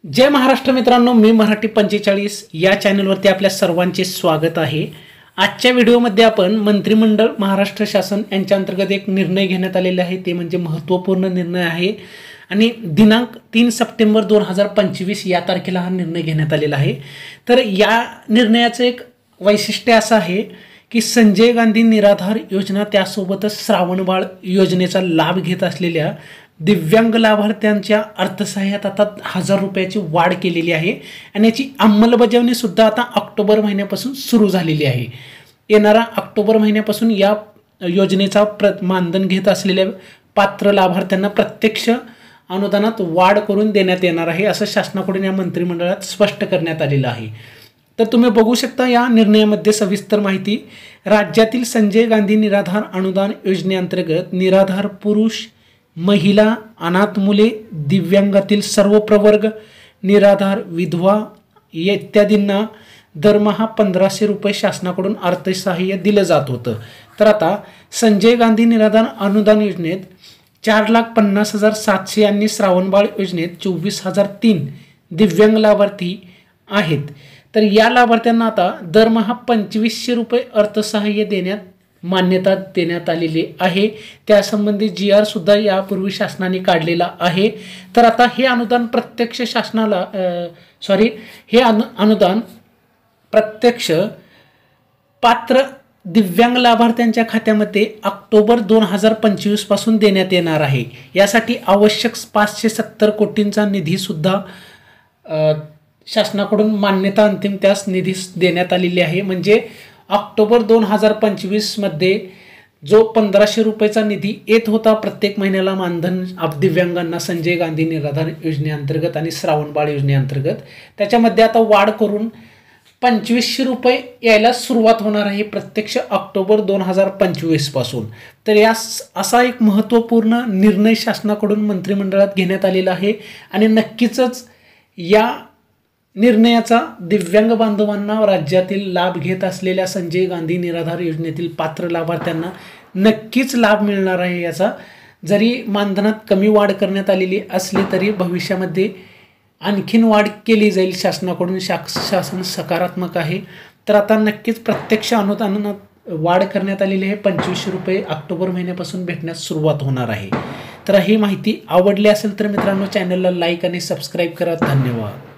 जय महाराष्ट्र मित्रांनो, मी मराठी 45 या चॅनलवरती आपल्या सर्वांचे स्वागत आहे। आजच्या व्हिडिओमध्ये आपण मंत्रिमंडळ महाराष्ट्र शासन यांच्या अंतर्गत एक निर्णय घेण्यात आलेला आहे, ते म्हणजे महत्त्वपूर्ण निर्णय आहे आणि दिनांक 3 सप्टेंबर 2025 या तारखेला हा निर्णय घेण्यात आलेला आहे। तर या निर्णयाचं एक वैशिष्ट्य असं आहे की संजय गांधी निराधार योजना त्यासोबतच श्रावणबाळ योजनेचा लाभ घेत असलेल्या दिव्यांग लाभार्थ्यांच्या अर्थसहाय्यात आता 1000 रुपयाची वाढ केलेली आहे आणि याची अंमलबजावणी सुद्धा आता ऑक्टोबर महिन्यापासून सुरू झालेली आहे। येणारा ऑक्टोबर महिन्यापासून या योजनेचा मानधन घेत असलेल्या पात्र लाभार्थ्यांना प्रत्यक्ष अनुदानात वाढ करून देण्यात येणार आहे, असं शासनाकडून या मंत्रिमंडळात स्पष्ट करण्यात आलेलं आहे। तर तुम्ही बघू शकता या निर्णयामध्ये सविस्तर माहिती। राज्यातील संजय गांधी निराधार अनुदान योजनेअंतर्गत निराधार पुरुष, महिला, अनाथ मुले, दिव्यांगातील सर्व प्रवर्ग, निराधार, विधवा इत्यादींना दरमहा 1500 रुपये शासनाकडून अर्थसहाय्य दिलं जात होतं। तर आता संजय गांधी निराधार अनुदान योजनेत 4,50,700 आणि श्रावणबाळ योजनेत 24,003 दिव्यांग लाभार्थी आहेत। तर या लाभार्थ्यांना आता दरमहा 2500 रुपये अर्थसहाय्य देण्यात मान्यता देण्यात आलेली आहे। त्यासंबंधी GR सुद्धा यापूर्वी शासनाने काढलेला आहे। तर आता हे अनुदान प्रत्यक्ष शासनाला अनुदान प्रत्यक्ष पात्र दिव्यांग लाभार्थ्यांच्या खात्यामध्ये ऑक्टोबर 2025 पासून देण्यात येणार आहे। यासाठी आवश्यक 570 कोटींचा निधी सुद्धा शासनाकडून मान्यता अंतिम त्यास निधी देण्यात आलेली आहे। म्हणजे ऑक्टोबर 2025 मध्ये जो 1500 रुपयाचा निधी येत होता प्रत्येक महिन्याला मानधन दिव्यांगांना संजय गांधी निराधार योजनेअंतर्गत आणि श्रावणबाळ योजनेअंतर्गत, त्याच्यामध्ये आता वाढ करून 2500 रुपये यायला सुरुवात होणार आहे प्रत्यक्ष ऑक्टोबर 2025 पासून। तर यास असा एक महत्त्वपूर्ण निर्णय शासनाकडून मंत्रिमंडळात घेण्यात आलेला आहे आणि नक्कीच या निर्णयाचा दिव्यांग बांधवांना, राज्यातील लाभ घेत असलेल्या संजय गांधी निराधार योजनेतील पात्र लाभार्थ्यांना नक्कीच लाभ मिळणार आहे। याचा जरी मानधनात कमी वाढ करण्यात आलेली असली तरी भविष्यामध्ये आणखीन वाढ केली जाईल शासनाकडून। शासन सकारात्मक आहे। तर आता नक्कीच प्रत्यक्ष अनुदानात वाढ करण्यात आलेली आहे। 2500 रुपये ऑक्टोबर महिन्यापासून भेटण्यास सुरुवात होणार आहे। तर ही माहिती आवडली असेल तर मित्रांनो चॅनलला लाईक आणि सबस्क्राईब करा। धन्यवाद।